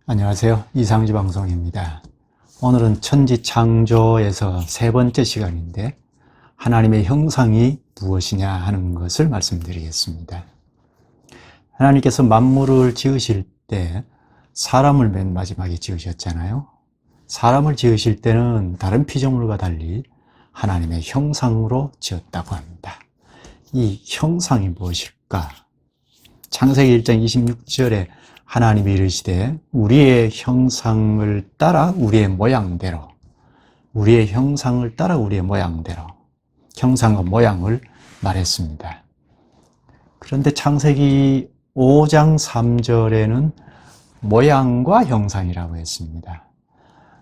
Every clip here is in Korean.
안녕하세요. 이상지 방송입니다. 오늘은 천지창조에서 세 번째 시간인데 하나님의 형상이 무엇이냐 하는 것을 말씀드리겠습니다. 하나님께서 만물을 지으실 때 사람을 맨 마지막에 지으셨잖아요. 사람을 지으실 때는 다른 피조물과 달리 하나님의 형상으로 지었다고 합니다. 이 형상이 무엇일까? 창세기 1장 26절에 하나님이 이르시되 우리의 형상을 따라 우리의 모양대로, 우리의 형상을 따라 우리의 모양대로, 형상과 모양을 말했습니다. 그런데 창세기 5장 3절에는 모양과 형상이라고 했습니다.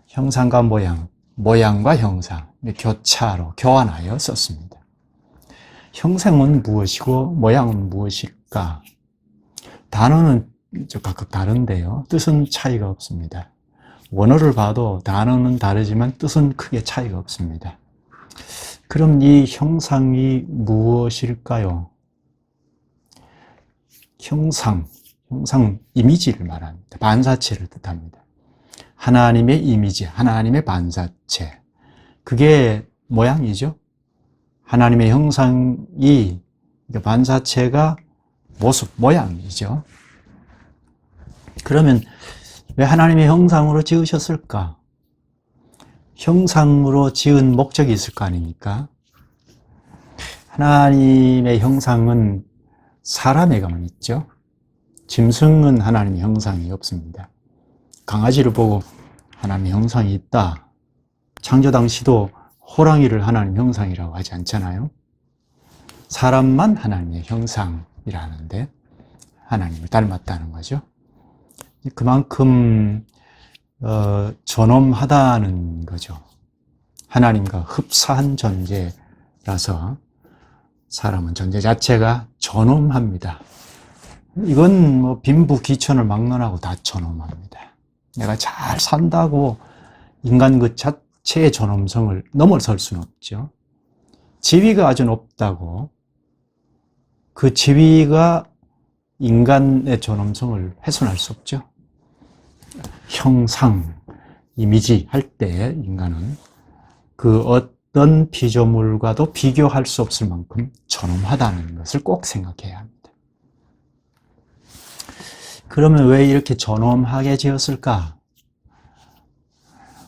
형상과 모양, 모양과 형상, 교차로 교환하여 썼습니다. 형상은 무엇이고 모양은 무엇일까? 단어는 각각 다른데요. 뜻은 차이가 없습니다. 원어를 봐도 단어는 다르지만 뜻은 크게 차이가 없습니다. 그럼 이 형상이 무엇일까요? 형상 이미지를 말합니다. 반사체를 뜻합니다. 하나님의 이미지, 하나님의 반사체. 그게 모양이죠. 하나님의 형상이, 반사체가 모습, 모양이죠. 그러면 왜 하나님의 형상으로 지으셨을까? 형상으로 지은 목적이 있을 거 아닙니까? 하나님의 형상은 사람에게만 있죠. 짐승은 하나님의 형상이 없습니다. 강아지를 보고 하나님의 형상이 있다. 창조 당시도 호랑이를 하나님의 형상이라고 하지 않잖아요. 사람만 하나님의 형상이라는데 하나님을 닮았다는 거죠. 그만큼 존엄하다는 거죠. 하나님과 흡사한 존재라서 사람은 존재 자체가 존엄합니다. 이건 뭐 빈부귀천을 막론하고 다 존엄합니다. 내가 잘 산다고 인간 그 자체의 존엄성을 넘어설 수는 없죠. 지위가 아주 높다고 그 지위가 인간의 존엄성을 훼손할 수 없죠. 형상, 이미지 할 때 인간은 그 어떤 피조물과도 비교할 수 없을 만큼 존엄하다는 것을 꼭 생각해야 합니다. 그러면 왜 이렇게 존엄하게 지었을까?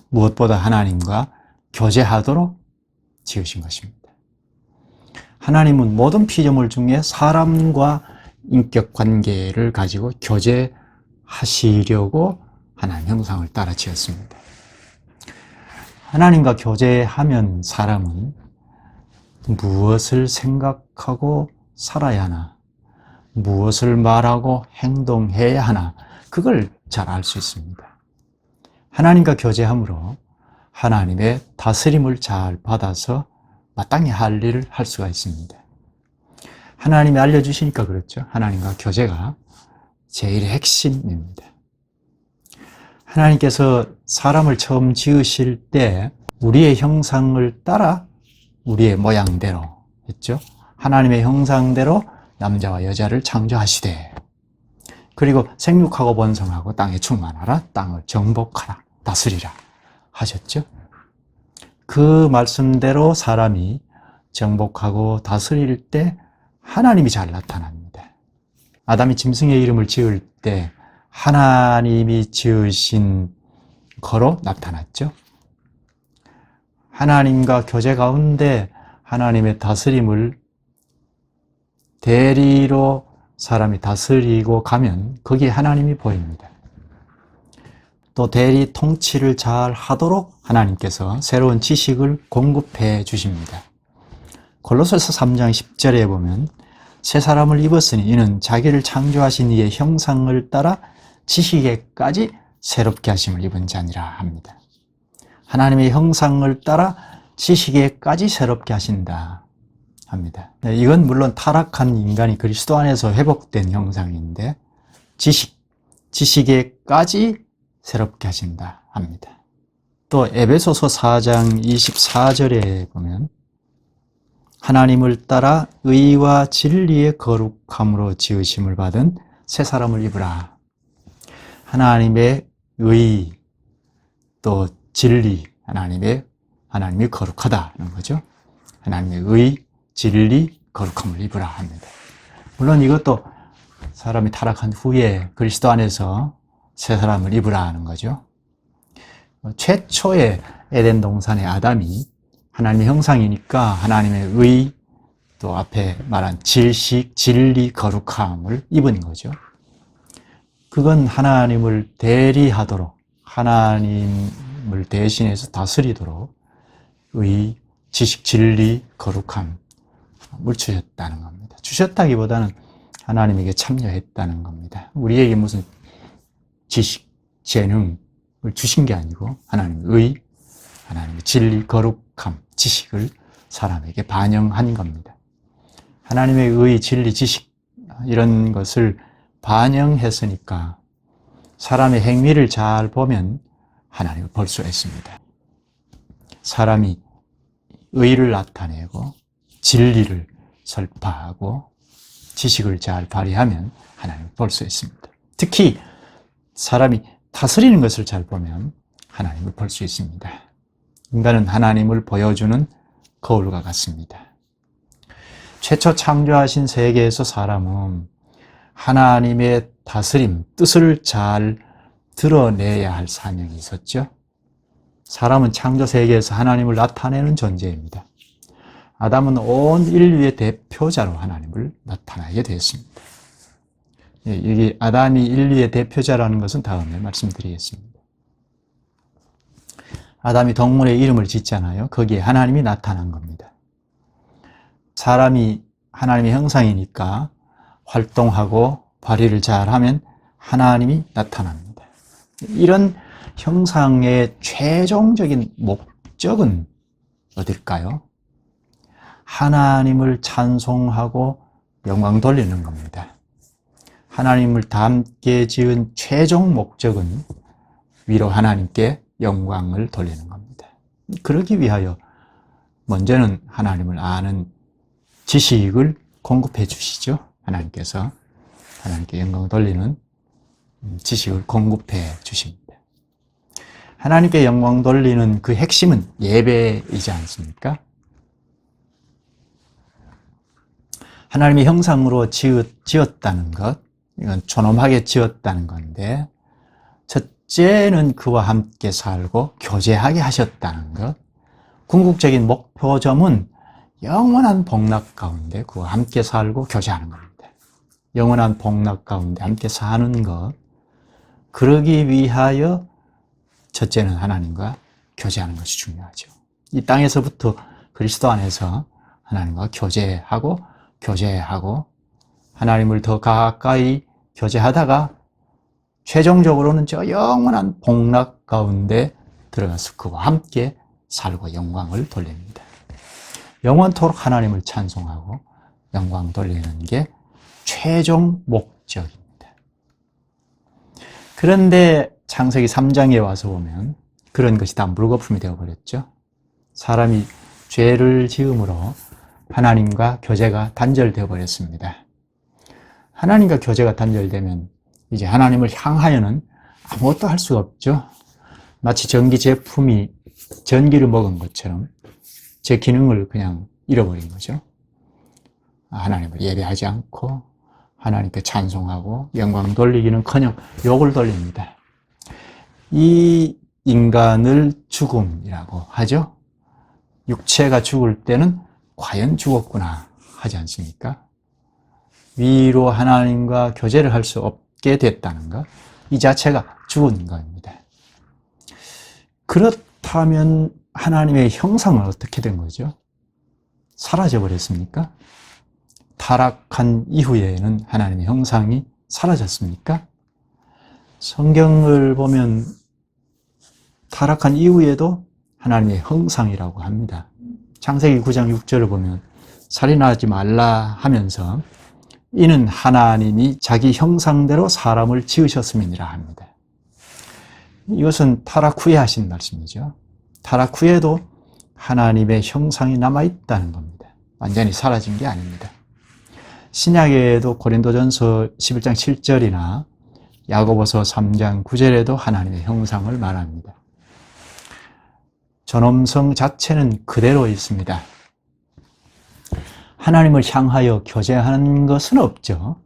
무엇보다 하나님과 교제하도록 지으신 것입니다. 하나님은 모든 피조물 중에 사람과 인격 관계를 가지고 교제하시려고 하나님 형상을 따라 지었습니다. 하나님과 교제하면 사람은 무엇을 생각하고 살아야 하나, 무엇을 말하고 행동해야 하나, 그걸 잘 알 수 있습니다. 하나님과 교제함으로 하나님의 다스림을 잘 받아서 마땅히 할 일을 할 수가 있습니다. 하나님이 알려주시니까 그렇죠. 하나님과 교제가 제일 핵심입니다. 하나님께서 사람을 처음 지으실 때 우리의 형상을 따라 우리의 모양대로 했죠. 하나님의 형상대로 남자와 여자를 창조하시되 그리고 생육하고 번성하고 땅에 충만하라, 땅을 정복하라, 다스리라 하셨죠. 그 말씀대로 사람이 정복하고 다스릴 때 하나님이 잘 나타납니다. 아담이 짐승의 이름을 지을 때 하나님이 지으신 거로 나타났죠. 하나님과 교제 가운데 하나님의 다스림을 대리로 사람이 다스리고 가면 거기에 하나님이 보입니다. 또 대리 통치를 잘 하도록 하나님께서 새로운 지식을 공급해 주십니다. 골로새서 3장 10절에 보면 새 사람을 입었으니 이는 자기를 창조하신 이의 형상을 따라 지식에까지 새롭게 하심을 입은 자니라 합니다. 하나님의 형상을 따라 지식에까지 새롭게 하신다 합니다. 이건 물론 타락한 인간이 그리스도 안에서 회복된 형상인데 지식에까지 새롭게 하신다 합니다. 또 에베소서 4장 24절에 보면 하나님을 따라 의와 진리의 거룩함으로 지으심을 받은 새 사람을 입으라. 하나님의 의, 또 진리, 하나님이 거룩하다는 거죠. 하나님의 의, 진리, 거룩함을 입으라 합니다. 물론 이것도 사람이 타락한 후에 그리스도 안에서 새 사람을 입으라 하는 거죠. 최초의 에덴 동산의 아담이 하나님의 형상이니까 하나님의 의, 또 앞에 말한 질식, 진리, 거룩함을 입은 거죠. 그건 하나님을 대리하도록, 하나님을 대신해서 다스리도록 의, 지식, 진리, 거룩함을 주셨다는 겁니다. 주셨다기보다는 하나님에게 참여했다는 겁니다. 우리에게 무슨 지식, 재능을 주신 게 아니고 하나님의 진리, 거룩함, 지식을 사람에게 반영한 겁니다. 하나님의 의, 진리, 지식 이런 것을 반영했으니까 사람의 행위를 잘 보면 하나님을 볼 수 있습니다. 사람이 의를 나타내고 진리를 설파하고 지식을 잘 발휘하면 하나님을 볼 수 있습니다. 특히 사람이 다스리는 것을 잘 보면 하나님을 볼 수 있습니다. 인간은 하나님을 보여주는 거울과 같습니다. 최초 창조하신 세계에서 사람은 하나님의 다스림, 뜻을 잘 드러내야 할 사명이 있었죠. 사람은 창조 세계에서 하나님을 나타내는 존재입니다. 아담은 온 인류의 대표자로 하나님을 나타나게 되었습니다. 여기 아담이 인류의 대표자라는 것은 다음에 말씀드리겠습니다. 아담이 동물의 이름을 짓잖아요. 거기에 하나님이 나타난 겁니다. 사람이 하나님의 형상이니까 활동하고 발휘를 잘하면 하나님이 나타납니다. 이런 형상의 최종적인 목적은 어딜까요? 하나님을 찬송하고 영광 돌리는 겁니다. 하나님을 닮게 지은 최종 목적은 위로 하나님께 영광을 돌리는 겁니다. 그러기 위하여 먼저는 하나님을 아는 지식을 공급해 주시죠. 하나님께서 하나님께 영광을 돌리는 지식을 공급해 주십니다. 하나님께 영광 돌리는 그 핵심은 예배이지 않습니까? 하나님의 형상으로 지었다는 것, 이건 존엄하게 지었다는 건데, 첫째는 그와 함께 살고 교제하게 하셨다는 것, 궁극적인 목표점은 영원한 복락 가운데 그와 함께 살고 교제하는 겁니다. 영원한 복락 가운데 함께 사는 것, 그러기 위하여 첫째는 하나님과 교제하는 것이 중요하죠. 이 땅에서부터 그리스도 안에서 하나님과 교제하고 하나님을 더 가까이 교제하다가 최종적으로는 저 영원한 복락 가운데 들어가서 그와 함께 살고 영광을 돌립니다. 영원토록 하나님을 찬송하고 영광 돌리는 게 최종 목적입니다. 그런데 창세기 3장에 와서 보면 그런 것이 다 물거품이 되어버렸죠. 사람이 죄를 지음으로 하나님과 교제가 단절되어 버렸습니다. 하나님과 교제가 단절되면 이제 하나님을 향하여는 아무것도 할 수가 없죠. 마치 전기 제품이 전기를 먹은 것처럼 제 기능을 그냥 잃어버린 거죠. 하나님을 예배하지 않고 하나님께 찬송하고 영광 돌리기는커녕 욕을 돌립니다. 이 인간을 죽음이라고 하죠. 육체가 죽을 때는 과연 죽었구나 하지 않습니까? 위로 하나님과 교제를 할 수 없게 됐다는 것, 이 자체가 죽은 겁니다. 그렇다면 하나님의 형상은 어떻게 된 거죠? 사라져 버렸습니까? 타락한 이후에는 하나님의 형상이 사라졌습니까? 성경을 보면 타락한 이후에도 하나님의 형상이라고 합니다. 창세기 9장 6절을 보면 살인하지 말라 하면서 이는 하나님이 자기 형상대로 사람을 지으셨음이니라 합니다. 이것은 타락 후에 하신 말씀이죠. 타락 후에도 하나님의 형상이 남아있다는 겁니다. 완전히 사라진 게 아닙니다. 신약에도 고린도전서 11장 7절이나 야고보서 3장 9절에도 하나님의 형상을 말합니다. 존엄성 자체는 그대로 있습니다. 하나님을 향하여 교제하는 것은 없죠.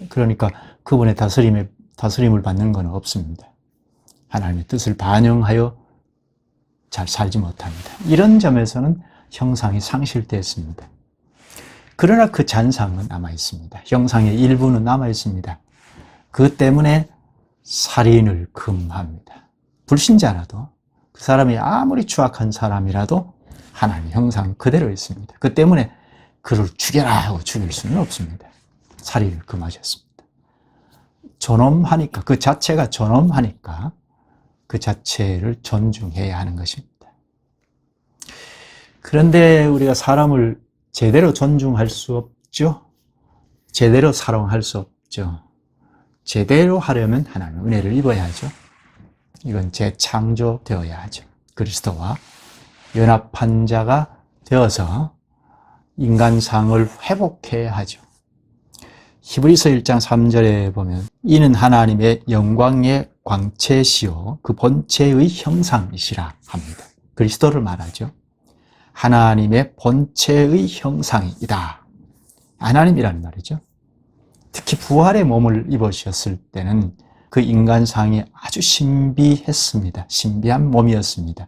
그러니까 그분의 다스림을 받는 건 없습니다. 하나님의 뜻을 반영하여 잘 살지 못합니다. 이런 점에서는 형상이 상실되었습니다. 그러나 그 잔상은 남아 있습니다. 형상의 일부는 남아 있습니다. 그 때문에 살인을 금합니다. 불신자라도 그 사람이 아무리 추악한 사람이라도 하나님의 형상 그대로 있습니다. 그 때문에 그를 죽여라 하고 죽일 수는 없습니다. 살인을 금하셨습니다. 존엄하니까, 그 자체가 존엄하니까 그 자체를 존중해야 하는 것입니다. 그런데 우리가 사람을 제대로 존중할 수 없죠. 제대로 사랑할 수 없죠. 제대로 하려면 하나님의 은혜를 입어야 하죠. 이건 재창조되어야 하죠. 그리스도와 연합한 자가 되어서 인간상을 회복해야 하죠. 히브리서 1장 3절에 보면 이는 하나님의 영광의 광채시요 그 본체의 형상이시라 합니다. 그리스도를 말하죠. 하나님의 본체의 형상이다. 하나님이라는 말이죠. 특히 부활의 몸을 입으셨을 때는 그 인간상이 아주 신비했습니다. 신비한 몸이었습니다.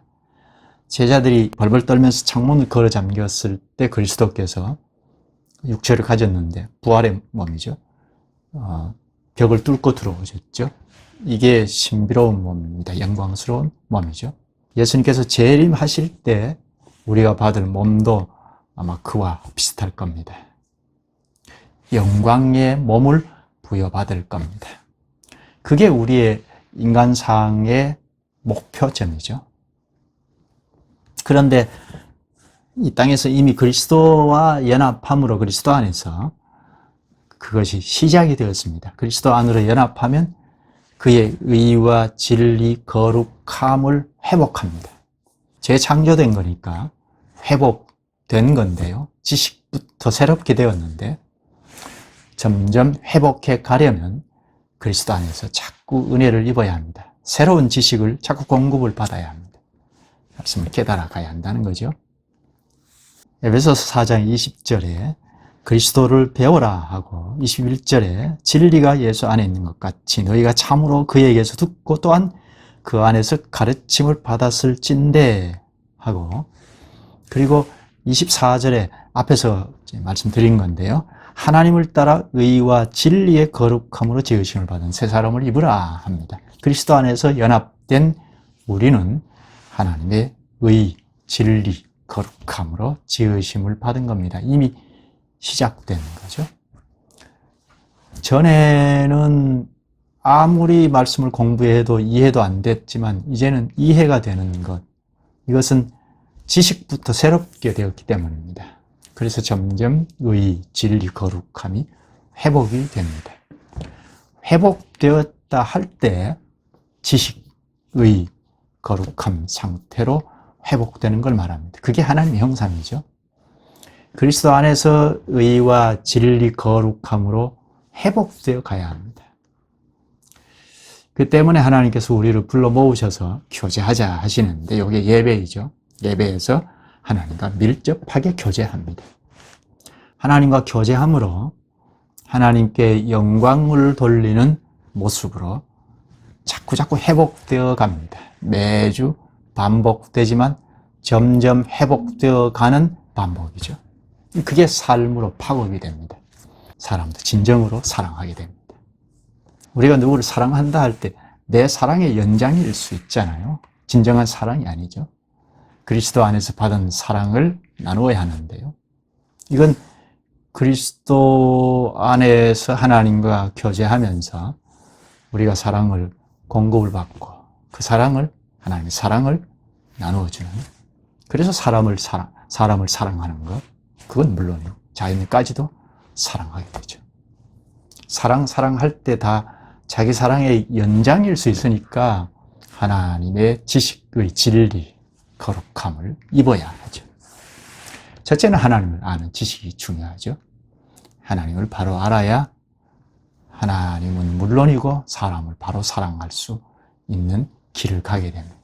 제자들이 벌벌 떨면서 창문을 걸어 잠겼을 때 그리스도께서 육체를 가졌는데 부활의 몸이죠. 벽을 뚫고 들어오셨죠. 이게 신비로운 몸입니다. 영광스러운 몸이죠. 예수님께서 재림하실 때 우리가 받을 몸도 아마 그와 비슷할 겁니다. 영광의 몸을 부여받을 겁니다. 그게 우리의 인간상의 목표점이죠. 그런데 이 땅에서 이미 그리스도와 연합함으로 그리스도 안에서 그것이 시작이 되었습니다. 그리스도 안으로 연합하면 그의 의와 진리, 거룩함을 회복합니다. 재창조된 거니까 회복된 건데요. 지식부터 새롭게 되었는데 점점 회복해 가려면 그리스도 안에서 자꾸 은혜를 입어야 합니다. 새로운 지식을 자꾸 공급을 받아야 합니다. 말씀을 깨달아 가야 한다는 거죠. 에베소서 4장 20절에 그리스도를 배워라 하고 21절에 진리가 예수 안에 있는 것 같이 너희가 참으로 그에게서 듣고 또한 그 안에서 가르침을 받았을진대 하고, 그리고 24절에 앞에서 말씀드린 건데요. 하나님을 따라 의와 진리의 거룩함으로 지으심을 받은 새 사람을 입으라 합니다. 그리스도 안에서 연합된 우리는 하나님의 의, 진리, 거룩함으로 지으심을 받은 겁니다. 이미 시작된 거죠. 전에는 아무리 말씀을 공부해도 이해도 안 됐지만 이제는 이해가 되는 것, 이것은 지식부터 새롭게 되었기 때문입니다. 그래서 점점 의, 진리, 거룩함이 회복이 됩니다. 회복되었다 할 때 지식, 의, 거룩함 상태로 회복되는 걸 말합니다. 그게 하나님의 형상이죠. 그리스도 안에서 의와 진리, 거룩함으로 회복되어 가야 합니다. 그 때문에 하나님께서 우리를 불러 모으셔서 교제하자 하시는데 이게 예배이죠. 예배에서 하나님과 밀접하게 교제합니다. 하나님과 교제함으로 하나님께 영광을 돌리는 모습으로 자꾸 회복되어 갑니다. 매주 반복되지만 점점 회복되어 가는 반복이죠. 그게 삶으로 파급이 됩니다. 사람도 진정으로 사랑하게 됩니다. 우리가 누구를 사랑한다 할 때 내 사랑의 연장일 수 있잖아요. 진정한 사랑이 아니죠. 그리스도 안에서 받은 사랑을 나누어야 하는데요. 이건 그리스도 안에서 하나님과 교제하면서 우리가 사랑을 공급을 받고 그 사랑을, 하나님의 사랑을 나누어주는, 그래서 사람을 사랑하는 것, 그건 물론이요. 자연까지도 사랑하게 되죠. 사랑할 때 다 자기 사랑의 연장일 수 있으니까 하나님의 지식의 진리, 거룩함을 입어야 하죠. 첫째는 하나님을 아는 지식이 중요하죠. 하나님을 바로 알아야 하나님은 물론이고 사람을 바로 사랑할 수 있는 길을 가게 됩니다.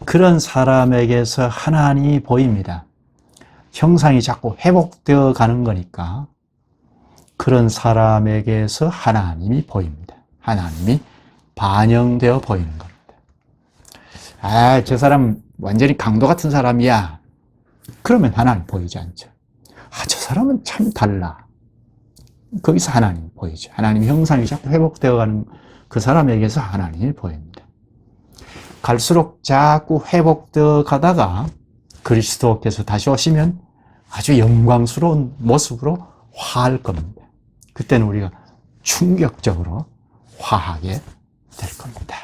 그런 사람에게서 하나님이 보입니다. 형상이 자꾸 회복되어 가는 거니까 그런 사람에게서 하나님이 보입니다. 하나님이 반영되어 보이는 겁니다. 아, 저 사람 완전히 강도 같은 사람이야. 그러면 하나님 보이지 않죠. 아, 저 사람은 참 달라. 거기서 하나님 보이죠. 하나님 형상이 자꾸 회복되어 가는 그 사람에게서 하나님이 보입니다. 갈수록 자꾸 회복되어 가다가 그리스도께서 다시 오시면 아주 영광스러운 모습으로 화할 겁니다. 그때는 우리가 충격적으로 화하게 될 겁니다.